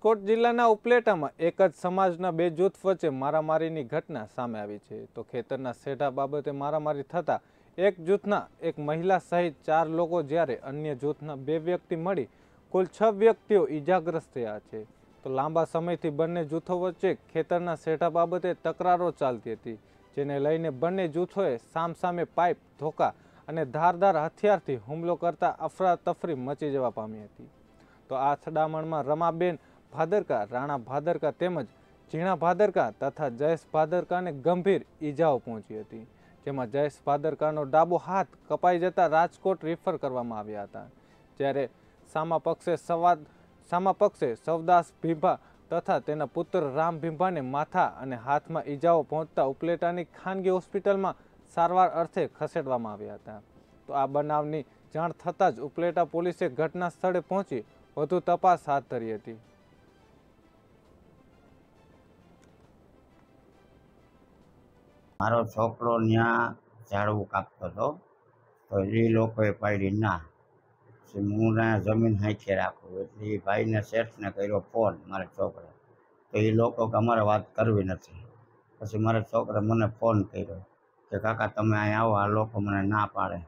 રાજકોટ જિલ્લાના ઉપલેટામાં એક જ સમાજના બે જૂથ વચ્ચે મારામારીની ઘટના સામે આવી છે। તો ખેતરના સેઢા બાબતે મારામારી થતા એક જૂથના એક મહિલા સહિત 4 લોકો જ્યારે અન્ય જૂથના 2 વ્યક્તિ મળી કુલ 6 વ્યક્તિઓ ઈજાગ્રસ્ત થયા છે। તો લાંબા સમયથી બંને જૂથો વચ્ચે ખેતરના સેઢા બાબતે તકરારો ચાલતી હતી, જેને લઈને બંને જૂથોએ સામસામે પાઇપ, ધોકા અને ધારદાર હથિયારથી હુમલો કરતા અફરાતફરી મચી જવા પામી હતી। તો આ અથડામણમાં રમાબેન ભાદરકા, રાણા ભાદરકા તેમજ ઝીણા ભાદરકા તથા જયેશ ભાદરકાને ગંભીર ઈજાઓ પહોંચી હતી, જેમાં જયેશ ભાદરકાનો ડાબો હાથ કપાઈ જતા રાજકોટ રિફર કરવામાં આવ્યા હતા। જ્યારે સામા પક્ષે સવદાસ ભીંભા તથા તેના પુત્ર રામ ભીંભાને માથા અને હાથમાં ઈજાઓ પહોંચતા ઉપલેટાની ખાનગી હોસ્પિટલમાં સારવાર અર્થે ખસેડવામાં આવ્યા હતા। તો આ બનાવની જાણ થતાં જ ઉપલેટા પોલીસે ઘટના સ્થળે પહોંચી વધુ તપાસ હાથ ધરી હતી। મારો છોકરો ત્યાં ઝાડવું કાપતો હતો, તો એ લોકોએ પાડી ના, હું ત્યાં જમીન હાંખી રાખું એટલે એ ભાઈને શેઠને કર્યો ફોન મારા છોકરા, તો એ લોકો કે અમારે વાત કરવી નથી। પછી મારા છોકરા મને ફોન કર્યો કે કાકા તમે અહીં આવો, આ લોકો મને ના પાડે।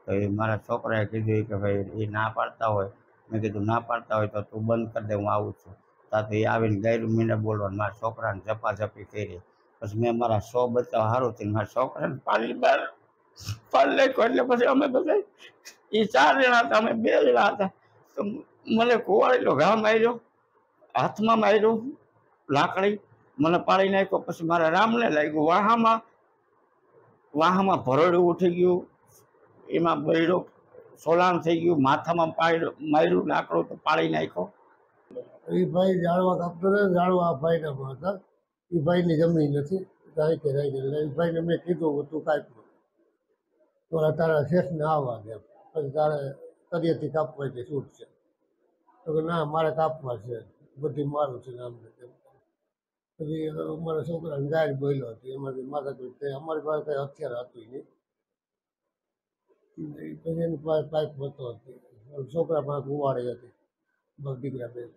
તો એ મારા છોકરાએ કીધું કે ભાઈ એ ના પાડતા હોય, મેં કીધું ના પાડતા હોય તો તું બંધ કરી દે, હું આવું છું। ત્યાંથી એ આવીને ગાયરું મીંડે બોલવાનું, મારા છોકરાને ઝપાઝપી કરી। પછી મેં મારા 100 બચાવ સારું થઈને મારા છોકરાને પાડી બહાર નાખ્યો। એટલે પછી અમે બધા એ 4 જણા હતા, અમે 2 જણા હતા। તો મને કુવાડેલો ઘા માર્યો, હાથમાં માર્યો લાકડી, મને પાડી નાખ્યો। પછી મારા રામને લાગ્યું વાહામાં ભરોડું ઉઠી ગયું, એમાં બૈડો સોલાણ થઈ ગયું, માથામાં માર્યું લાકડું તો પાડી નાખ્યો। એ ભાઈ ઝાડવા કાપતો હતો, ઝાડવા આ ભાઈના હતા, એ ભાઈની જમીન નથી, રાઈ ગયેલા। એ ભાઈને મેં કીધું તું કાપ્યું તો તારા શેઠને આવવા દે, પછી તારે તરિયેથી કાપવા એટલે છૂટ છે। તો કે ના મારે કાપવા છે, બધી મારું છે આમ ને તેમ। પછી અમારા છોકરાને ગાય બોલ્યો હતી, એમાંથી માથાકૂટ થઈ, અમારી પાસે કંઈ હથિયાર હતું નહીં। પછી એની પાસે પાઇપ હતો, છોકરા પાસે કુવાડી હતી, દીકરા 2